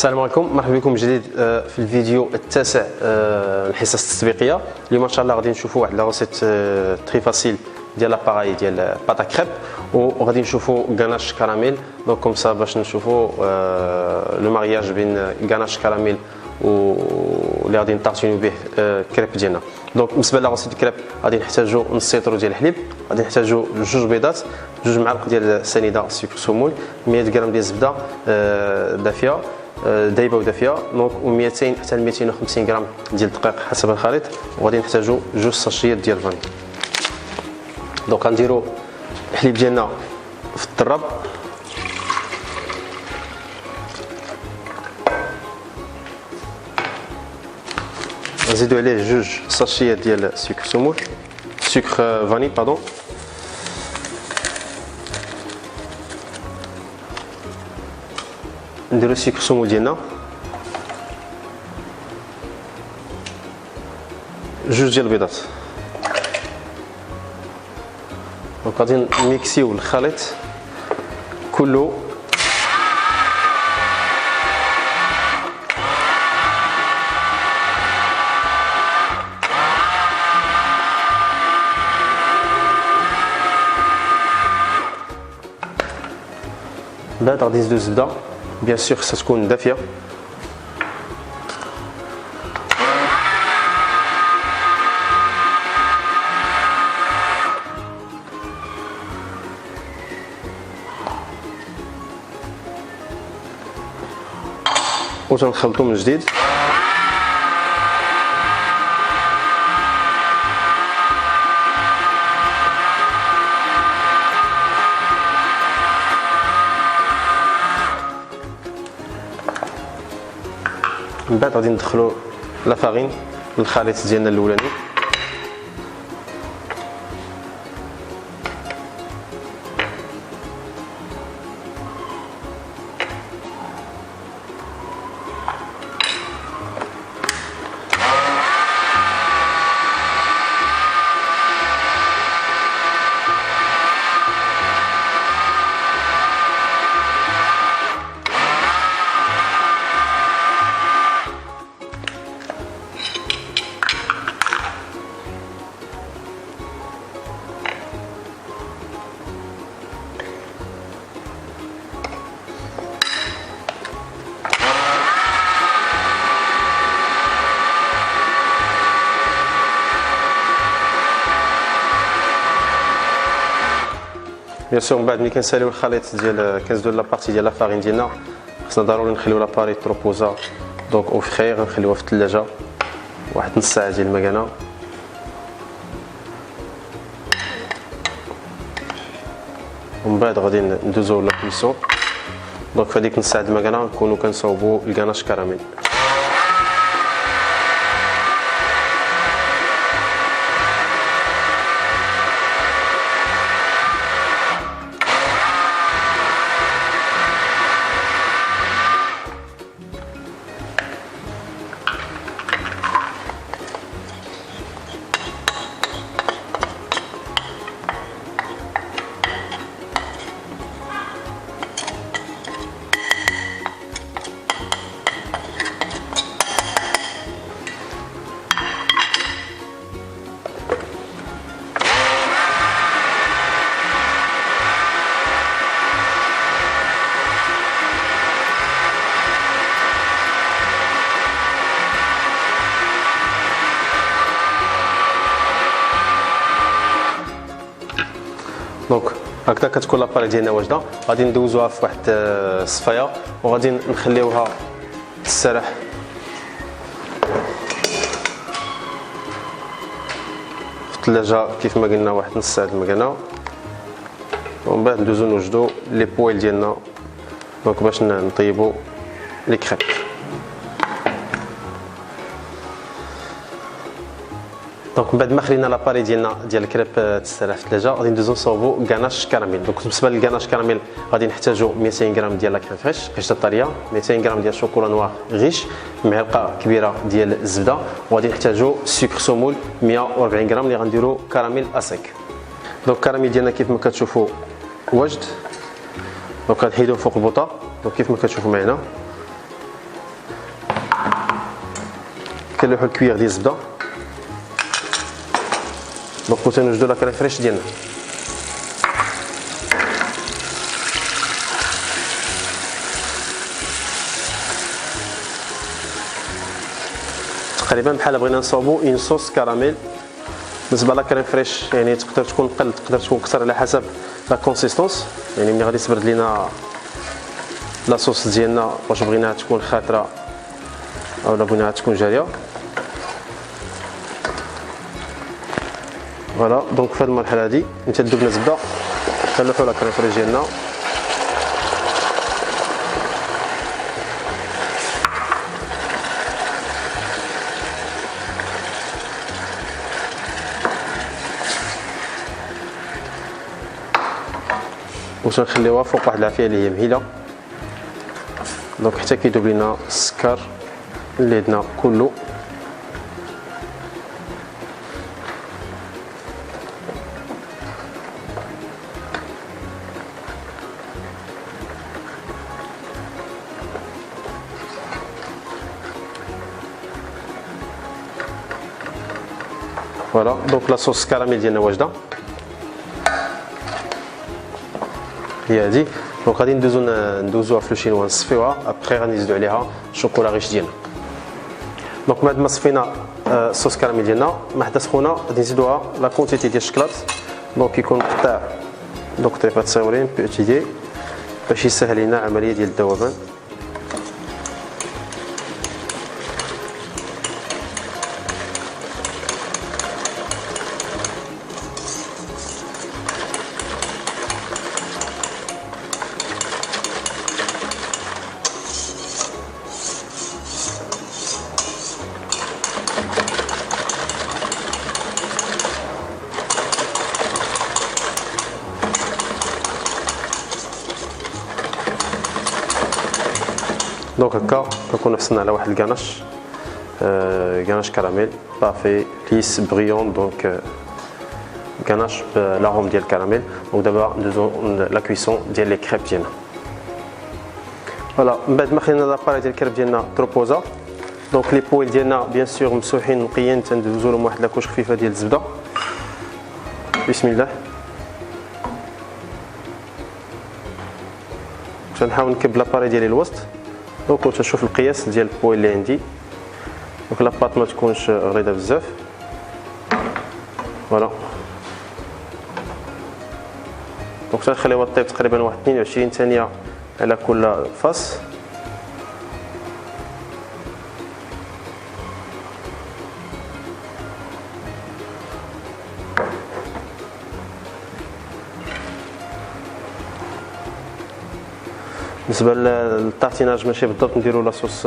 السلام عليكم، مرحبا بكم من جديد في الفيديو التاسع الحصص التسويقيه. اليوم ان شاء الله غادي نشوفوا واحد لا روسيت تري فاسيل ديال لاباراي ديال باطا كريب، وغادي نشوفوا غاناش كراميل. دونك كوم سا باش نشوفوا لو مارياج بين غاناش كراميل واللي غادي نطارتينيو به كريب ديالنا. دونك بالنسبه لا كريب غادي نحتاجوا نص لتر ديال الحليب، غادي نحتاجوا جوج بيضات، جوج معالق ديال سنيده سكر سمول، 100 غرام ديال الزبده دافيه دايبه ودافيه، دونك و200 حتى 250 غرام ديال الدقيق حسب الخليط، وغادي نحتاجوا جوج ساشيات ديال الفاني. دونك غنديروا الحليب ديالنا في الطراب، نزيدوا عليه جوج ساشيات ديال سكر سمول سكر فاني باردون، نديرو السكر سمول ديالنا، جوج ديال البيضات. دونك غادي نميكسيو الخليط كله بعد غادي نزيدو الزبده بيان سور خصها تكون دافيه، وتنخلطو من جديد. من بعد غادي ندخلو لا فارين للخليط ديالنا الاولاني، بيان سور. من بعد ملي كنساليو الخليط ديال كنزيدو لا بارتي ديال لا فارين ديالنا، خصنا ضروري نخليو لاباري تروبوزا دونك او فخي، غنخليوها في الثلاجه واحد نص ساعه ديال المكانه. ومن بعد غادي ندوزو لا كويسون. دونك في هذيك نص ساعه ديال المكانه نكونوا كنصاوبوا الكاناش كراميل. دونك هكذا كتكون لاباري ديالنا واجده. غادي ندوزوها في واحد الصفايه وغادي نخليوها تسرح في الثلاجه كيف ما قلنا واحد نص ساعه المكانه، ومن بعد ندوزو نوجدو لي بويل ديالنا دونك باش نطيبو لي كريب. دونك من بعد ما خلينا لاباري ديالنا ديال الكريب تستريح في الثلاجه، غادي ندوزو نصاوبو غاناش كراميل. دونك بالنسبه للغاناش كراميل غادي نحتاجو 200 غرام ديال لا كريم فريش قشطه طريه، 200 غرام ديال الشوكولا نوار غيش، معلقه كبيره ديال الزبده، وغادي نحتاجو سكر سمول 140 غرام اللي غنديرو كراميل اسيك. دونك الكراميل ديالنا كيف ما كتشوفوا واجد. دونك غنحيدوه فوق البوطه. دونك كيف ما كتشوفوا معنا كنلوحو الكويغ ديال الزبده. دونك تنوجدو لا كريم فريش ديالنا. تقريبا بحال بغينا نصاوبو اون صوص كراميل. بالنسبه لا كريم فريش يعني تقدر تكون قل تقدر تكون كثر على حسب لا كونسيستونس، يعني ملي غادي تبرد لينا لا صوص ديالنا واش بغيناها تكون خاطره اولا بغيناها تكون جاريه. فوالا دونك في هذه المرحله هذه انت دوبنا الزبده كنلوحو لا كريم فريش ديالنا. وتنخليوها فوق واحد العافيه اللي هي مهيله، دونك حتى كيذوب لينا السكر اللي عندنا كله. فوالا دونك لا صوص كراميل ديالنا واجده هي هادي. دونك غادي ندوزوها في الشينوا نصفيوها، ابخي غادي نزيدو عليها الشوكولا ريش ديالنا. دونك بعد ما صفينا الصوص كراميل ديالنا مع حدا سخونه غادي نزيدوها لا كونتيتي ديال الشكلاط. دونك يكون مقطع دونك طريفات صغيورين بوتيدي باش يسهل لنا العمليه ديال الذوبان. دونك هكا كنكونو حصلنا على واحد الكاناش كاناش كراميل بافي ليس بريون. دونك كاناش بلاروم ديال الكراميل. دونك دابا ندوزو لا كويسون ديال لي كريب ديالنا. فوالا من بعد ما خدينا لاباري ديال الكريب ديالنا تروبوزا. دونك لي بويل ديالنا بيان سور مسوحين نقيين، تندوزو لهم واحد لاكوش خفيفه ديال الزبده. بسم الله. تنحاول نكب لاباري ديالي الوسط. دونك تنشوف القياس ديال البويل اللي عندي. دونك لاباط ما تكونش غليظه بزاف. فوالا دونك تنخليوها طيب تقريبا واحد 22 ثانيه على كل فاس. بالنسبه للطارتيناج ماشي بالضبط نديرو لاصوص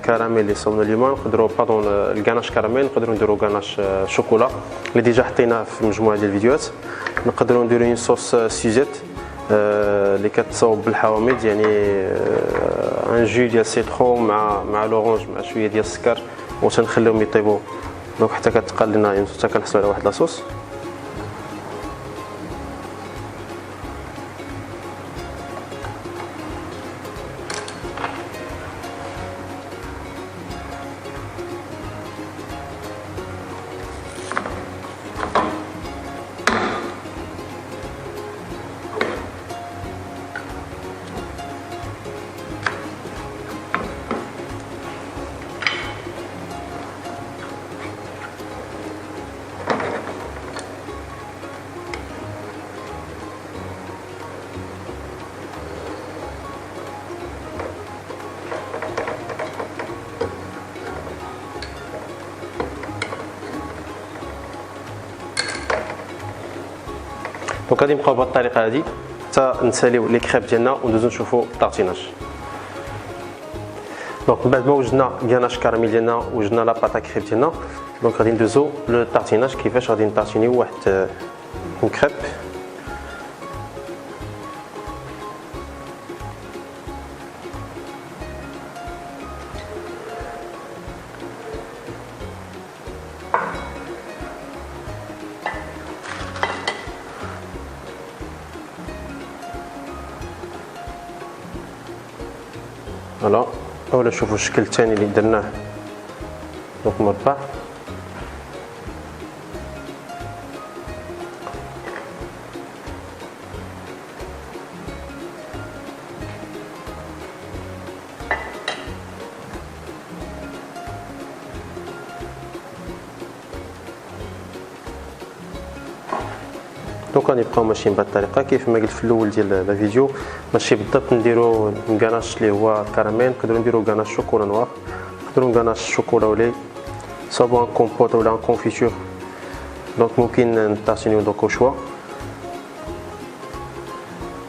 كراميل اللي صوبنا اليوم، نقدروا باردون الكاناش كراميل، نقدروا نديرو كاناش شوكولا اللي ديجا حطيناه في مجموعه ديال الفيديوهات. نقدروا نديرو اون صوص سيزيت اللي كتصاوب بالحوامض، يعني ان جو ديال سيترون مع لورانج مع شويه ديال السكر، وتنخليهم يطيبوا دونك حتى كتقال لنا حتى كنحصلوا على واحد لاصوص. دونك غادي نبقاو بهذه الطريقه هذه حتى نساليو لي كريب ديالنا وندوزو نشوفو الطارتيناج. دونك من بعد ما وجدنا كاناش كراميل ديالنا وجدنا لا باطا كريب ديالنا، دونك غادي ندوزو للطارتيناج. كيفاش غادي نطارتينيو واحد اون كريب. فوالا اولا نشوفوا الشكل الثاني اللي درناه دونك مربع. دونك غنبقاو ماشيين بهذه الطريقه كيف ما قلت في الاول ديال لا فيديو، ماشي بالضبط نديرو غاناش اللي هو كراميل، نقدروا نديرو غاناش شوكولا نوار، نقدروا غاناش شوكولا ولي سواء ان كومبوت ولا ان كونفيتور. دونك ممكن نطاسينيو دوك او شوا.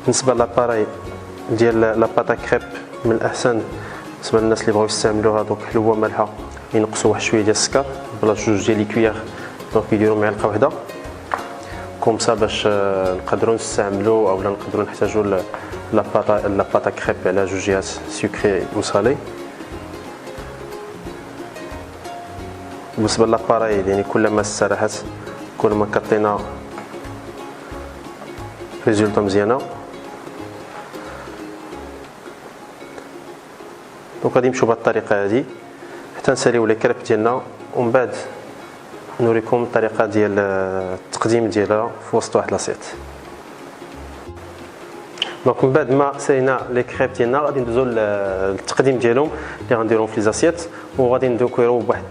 بالنسبه لاباراي ديال لا باتا كريب، من الاحسن بالنسبه للناس اللي بغاو يستعملوها دوك حلوه مالحه ينقصوا واحد شويه ديال السكر بلا جوج ديال لي كويير، دونك يديروا معلقه واحده كوم سا باش نقدروا نستعملوا اولا نقدروا نحتاجوا لا باتا كريب على جوج جهات سكري وصالي. بالنسبه لاباراي يعني كل ما استراحت كل ما كطينا ريزولطه مزيانه. دونك غادي نمشيو بهذه الطريقه هذه حتى نساليو لي كريب ديالنا، ومن بعد نوريكم الطريقه ديال التقديم ديالها في وسط واحد لاصيت. دونك من بعد ما سالينا لي كريب ديالنا غادي ندوزو للتقديم ديالهم اللي غنديرهم في لي زاسيت، وغادي نديكوريو بواحد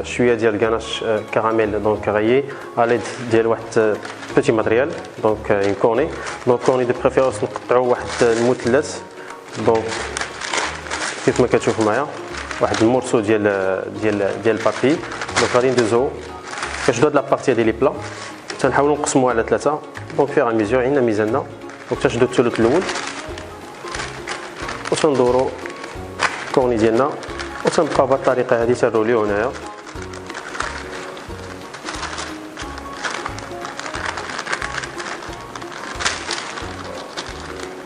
شويه ديال غاناش كراميل دونك غايي على ديال واحد بوتي ماتريال دونك اون كورني. دونك كورني دو بريفيرونس نقطعوا واحد المثلث، دونك كيف ما كتشوفوا معايا واحد المورسو ديال البابي. دونك غادي ندوزو كنشدو هاد لابارتي ديال لي بلا تنحاولوا نقسموها على 3، دونك فيغ ميزور عندنا ميزاننا. دونك تنشدو الثلث الاول وتندورو الكورني ديالنا وتنبقاو بهاد الطريقه هادي تنروليو هنايا.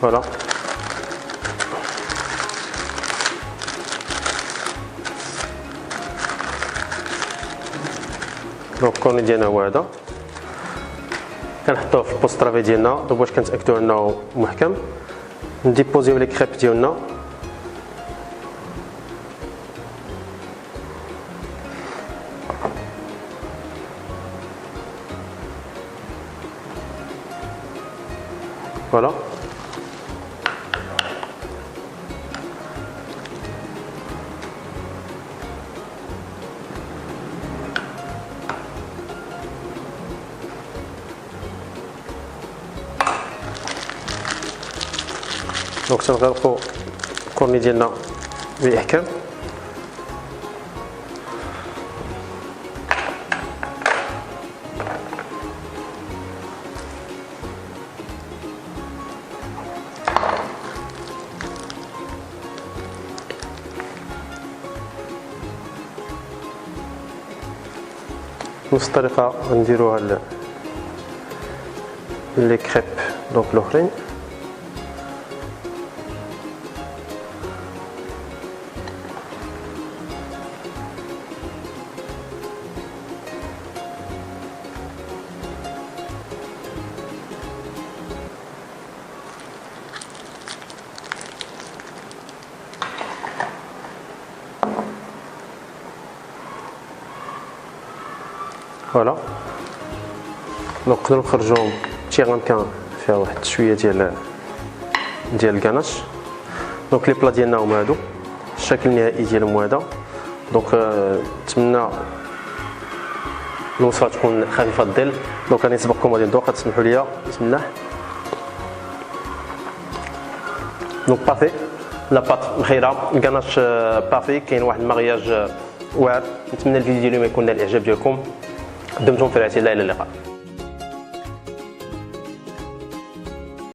فوالا دونك الكورني ديالنا هو هذا، كنحطوه في البوست طرافي ديالنا دونك باش كنتاكدوا انه محكم. نديبوزيو لي كريب ديالنا فوالا. دونك تنغلقوا الكورني ديالنا باحكام. بنفس الطريقه غنديروها لي كريب دونك الاخرين. فوالا دونك نقدروا نخرجوهم تيغان فيها واحد شويه ديال الكاناش. دونك لي بلا ديالنا هما هادو، الشكل النهائي ديالهم هو هذا. دونك نتمنى الوصفه تكون خفيفه الظل. دونك غادي نسبقكم غادي ندوق، تسمحوا لي بسم الله. دونك بارفي لا بات مخيره، الكاناش بارفي، كاين واحد المغياج واعر. نتمنى الفيديو ديالي يكون نال الاعجاب ديالكم. دمتم في رعايه الله، الى اللقاء.